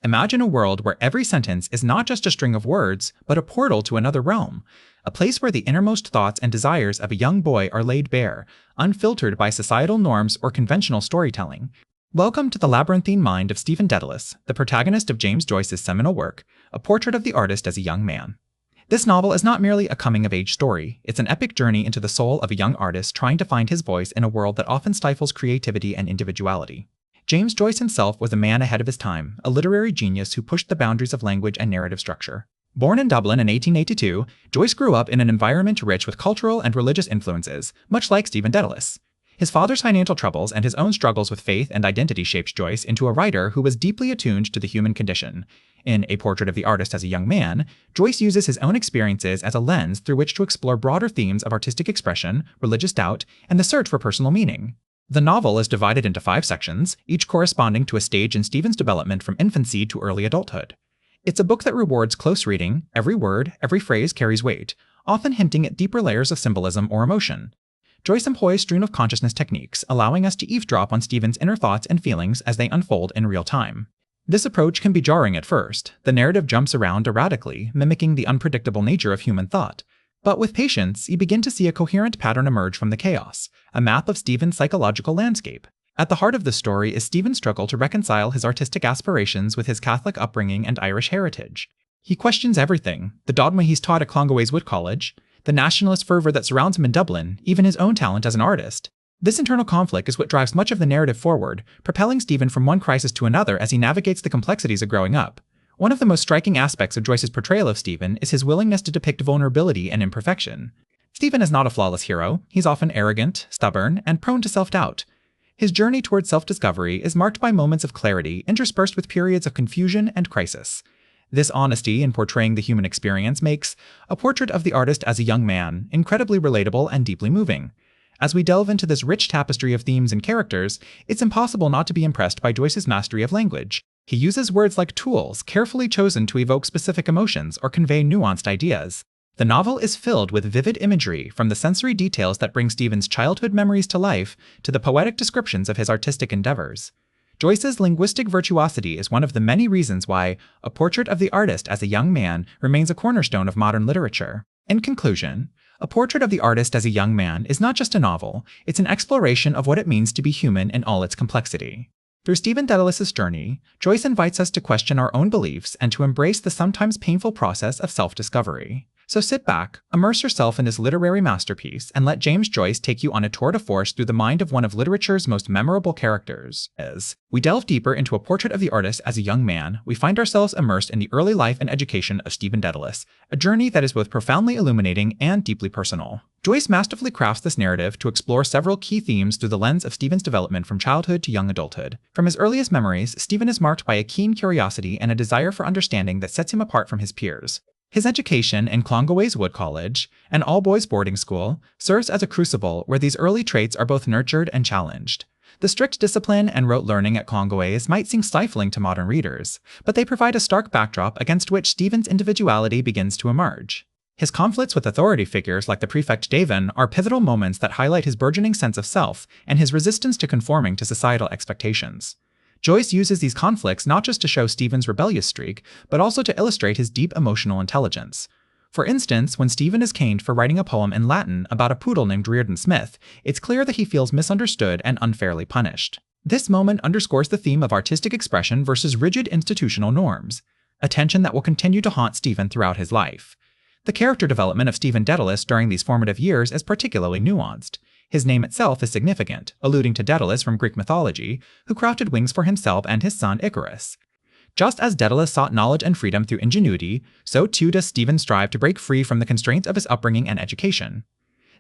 Imagine a world where every sentence is not just a string of words, but a portal to another realm, a place where the innermost thoughts and desires of a young boy are laid bare, unfiltered by societal norms or conventional storytelling. Welcome to the labyrinthine mind of Stephen Dedalus, the protagonist of James Joyce's seminal work, A Portrait of the Artist as a Young Man. This novel is not merely a coming-of-age story, it's an epic journey into the soul of a young artist trying to find his voice in a world that often stifles creativity and individuality. James Joyce himself was a man ahead of his time, a literary genius who pushed the boundaries of language and narrative structure. Born in Dublin in 1882, Joyce grew up in an environment rich with cultural and religious influences, much like Stephen Dedalus. His father's financial troubles and his own struggles with faith and identity shaped Joyce into a writer who was deeply attuned to the human condition. In A Portrait of the Artist as a Young Man, Joyce uses his own experiences as a lens through which to explore broader themes of artistic expression, religious doubt, and the search for personal meaning. The novel is divided into 5 sections, each corresponding to a stage in Stephen's development from infancy to early adulthood. It's a book that rewards close reading. Every word, every phrase carries weight, often hinting at deeper layers of symbolism or emotion. Joyce employs stream of consciousness techniques, allowing us to eavesdrop on Stephen's inner thoughts and feelings as they unfold in real time. This approach can be jarring at first. The narrative jumps around erratically, mimicking the unpredictable nature of human thought. But with patience, you begin to see a coherent pattern emerge from the chaos, a map of Stephen's psychological landscape. At the heart of the story is Stephen's struggle to reconcile his artistic aspirations with his Catholic upbringing and Irish heritage. He questions everything: the dogma he's taught at Clongaways Wood College, the nationalist fervor that surrounds him in Dublin, even his own talent as an artist. This internal conflict is what drives much of the narrative forward, propelling Stephen from one crisis to another as he navigates the complexities of growing up. One of the most striking aspects of Joyce's portrayal of Stephen is his willingness to depict vulnerability and imperfection. Stephen is not a flawless hero. He's often arrogant, stubborn, and prone to self-doubt. His journey towards self-discovery is marked by moments of clarity interspersed with periods of confusion and crisis. This honesty in portraying the human experience makes A Portrait of the Artist as a Young Man incredibly relatable and deeply moving. As we delve into this rich tapestry of themes and characters, it's impossible not to be impressed by Joyce's mastery of language. He uses words like tools, carefully chosen to evoke specific emotions or convey nuanced ideas. The novel is filled with vivid imagery, from the sensory details that bring Stephen's childhood memories to life to the poetic descriptions of his artistic endeavors. Joyce's linguistic virtuosity is one of the many reasons why A Portrait of the Artist as a Young Man remains a cornerstone of modern literature. In conclusion, A Portrait of the Artist as a Young Man is not just a novel, it's an exploration of what it means to be human in all its complexity. Through Stephen Dedalus's journey, Joyce invites us to question our own beliefs and to embrace the sometimes painful process of self-discovery. So sit back, immerse yourself in this literary masterpiece, and let James Joyce take you on a tour de force through the mind of one of literature's most memorable characters. As we delve deeper into A Portrait of the Artist as a Young Man, we find ourselves immersed in the early life and education of Stephen Dedalus, a journey that is both profoundly illuminating and deeply personal. Joyce masterfully crafts this narrative to explore several key themes through the lens of Stephen's development from childhood to young adulthood. From his earliest memories, Stephen is marked by a keen curiosity and a desire for understanding that sets him apart from his peers. His education in Clongaways Wood College, an all-boys boarding school, serves as a crucible where these early traits are both nurtured and challenged. The strict discipline and rote learning at Clongaways might seem stifling to modern readers, but they provide a stark backdrop against which Stephen's individuality begins to emerge. His conflicts with authority figures like the prefect Davin are pivotal moments that highlight his burgeoning sense of self and his resistance to conforming to societal expectations. Joyce uses these conflicts not just to show Stephen's rebellious streak, but also to illustrate his deep emotional intelligence. For instance, when Stephen is caned for writing a poem in Latin about a poodle named Reardon Smith, it's clear that he feels misunderstood and unfairly punished. This moment underscores the theme of artistic expression versus rigid institutional norms, a tension that will continue to haunt Stephen throughout his life. The character development of Stephen Dedalus during these formative years is particularly nuanced. His name itself is significant, alluding to Daedalus from Greek mythology, who crafted wings for himself and his son Icarus. Just as Daedalus sought knowledge and freedom through ingenuity, so too does Stephen strive to break free from the constraints of his upbringing and education.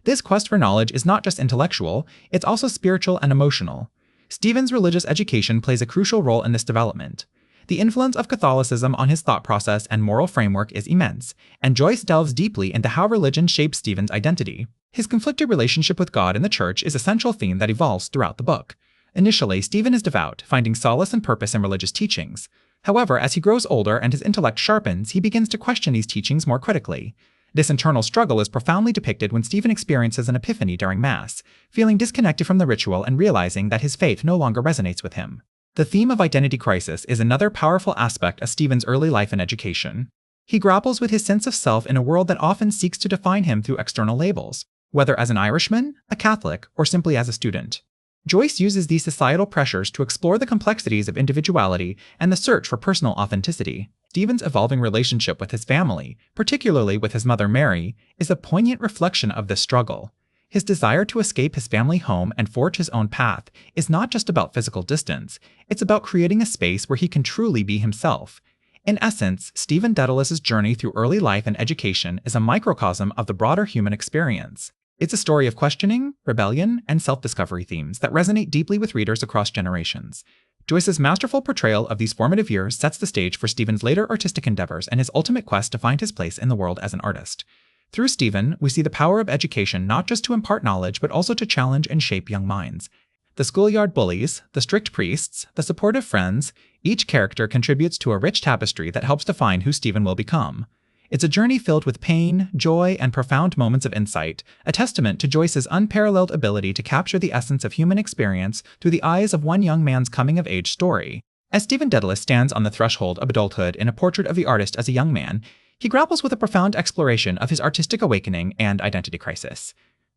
This quest for knowledge is not just intellectual, it's also spiritual and emotional. Stephen's religious education plays a crucial role in this development. The influence of Catholicism on his thought process and moral framework is immense, and Joyce delves deeply into how religion shapes Stephen's identity. His conflicted relationship with God and the Church is a central theme that evolves throughout the book. Initially, Stephen is devout, finding solace and purpose in religious teachings. However, as he grows older and his intellect sharpens, he begins to question these teachings more critically. This internal struggle is profoundly depicted when Stephen experiences an epiphany during Mass, feeling disconnected from the ritual and realizing that his faith no longer resonates with him. The theme of identity crisis is another powerful aspect of Stephen's early life and education. He grapples with his sense of self in a world that often seeks to define him through external labels, whether as an Irishman, a Catholic, or simply as a student. Joyce uses these societal pressures to explore the complexities of individuality and the search for personal authenticity. Stephen's evolving relationship with his family, particularly with his mother Mary, is a poignant reflection of this struggle. His desire to escape his family home and forge his own path is not just about physical distance, it's about creating a space where he can truly be himself. In essence, Stephen Dedalus's journey through early life and education is a microcosm of the broader human experience. It's a story of questioning, rebellion, and self-discovery themes that resonate deeply with readers across generations. Joyce's masterful portrayal of these formative years sets the stage for Stephen's later artistic endeavors and his ultimate quest to find his place in the world as an artist. Through Stephen, we see the power of education not just to impart knowledge but also to challenge and shape young minds. The schoolyard bullies, the strict priests, the supportive friends, each character contributes to a rich tapestry that helps define who Stephen will become. It's a journey filled with pain, joy, and profound moments of insight, a testament to Joyce's unparalleled ability to capture the essence of human experience through the eyes of one young man's coming-of-age story. As Stephen Dedalus stands on the threshold of adulthood in a portrait of the artist as a young man, he grapples with a profound exploration of his artistic awakening and identity crisis.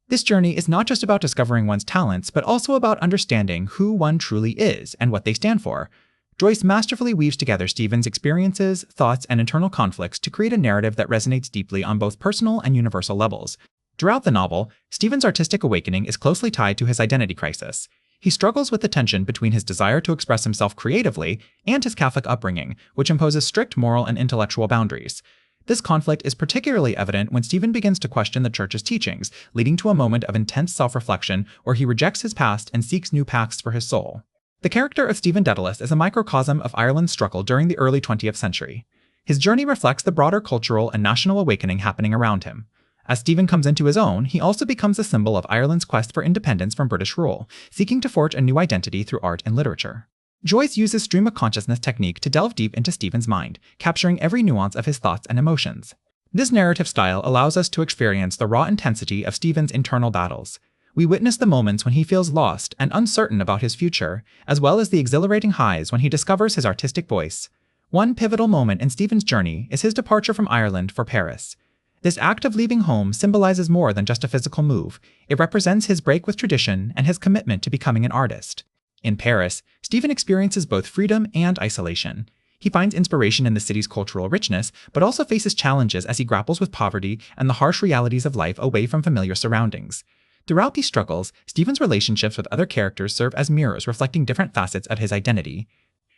This journey is not just about discovering one's talents, but also about understanding who one truly is and what they stand for. Joyce masterfully weaves together Stephen's experiences, thoughts, and internal conflicts to create a narrative that resonates deeply on both personal and universal levels. Throughout the novel, Stephen's artistic awakening is closely tied to his identity crisis. He struggles with the tension between his desire to express himself creatively and his Catholic upbringing, which imposes strict moral and intellectual boundaries. This conflict is particularly evident when Stephen begins to question the Church's teachings, leading to a moment of intense self-reflection where he rejects his past and seeks new paths for his soul. The character of Stephen Dedalus is a microcosm of Ireland's struggle during the early 20th century. His journey reflects the broader cultural and national awakening happening around him. As Stephen comes into his own, he also becomes a symbol of Ireland's quest for independence from British rule, seeking to forge a new identity through art and literature. Joyce uses stream of consciousness technique to delve deep into Stephen's mind, capturing every nuance of his thoughts and emotions. This narrative style allows us to experience the raw intensity of Stephen's internal battles. We witness the moments when he feels lost and uncertain about his future, as well as the exhilarating highs when he discovers his artistic voice. One pivotal moment in Stephen's journey is his departure from Ireland for Paris. This act of leaving home symbolizes more than just a physical move. It represents his break with tradition and his commitment to becoming an artist. In Paris, Stephen experiences both freedom and isolation. He finds inspiration in the city's cultural richness, but also faces challenges as he grapples with poverty and the harsh realities of life away from familiar surroundings. Throughout these struggles, Stephen's relationships with other characters serve as mirrors reflecting different facets of his identity.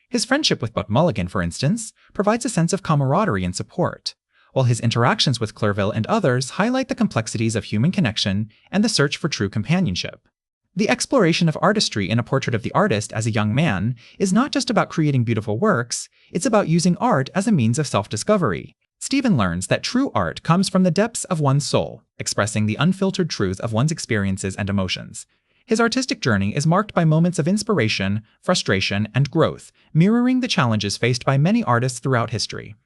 His friendship with Buck Mulligan, for instance, provides a sense of camaraderie and support, while his interactions with Clerville and others highlight the complexities of human connection and the search for true companionship. The exploration of artistry in a portrait of the artist as a young man is not just about creating beautiful works, it's about using art as a means of self-discovery. Stephen learns that true art comes from the depths of one's soul, expressing the unfiltered truth of one's experiences and emotions. His artistic journey is marked by moments of inspiration, frustration, and growth, mirroring the challenges faced by many artists throughout history.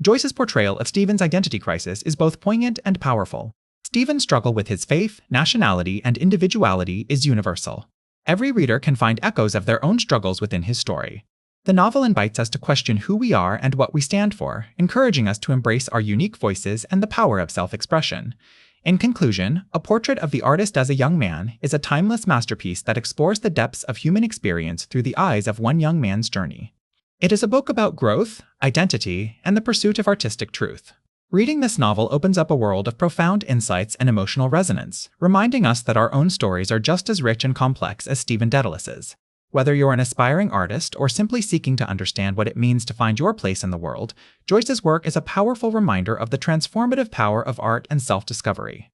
Joyce's portrayal of Stephen's identity crisis is both poignant and powerful. Stephen's struggle with his faith, nationality, and individuality is universal. Every reader can find echoes of their own struggles within his story. The novel invites us to question who we are and what we stand for, encouraging us to embrace our unique voices and the power of self-expression. In conclusion, A Portrait of the Artist as a Young Man is a timeless masterpiece that explores the depths of human experience through the eyes of one young man's journey. It is a book about growth, identity, and the pursuit of artistic truth. Reading this novel opens up a world of profound insights and emotional resonance, reminding us that our own stories are just as rich and complex as Stephen Dedalus's. Whether you're an aspiring artist or simply seeking to understand what it means to find your place in the world, Joyce's work is a powerful reminder of the transformative power of art and self-discovery.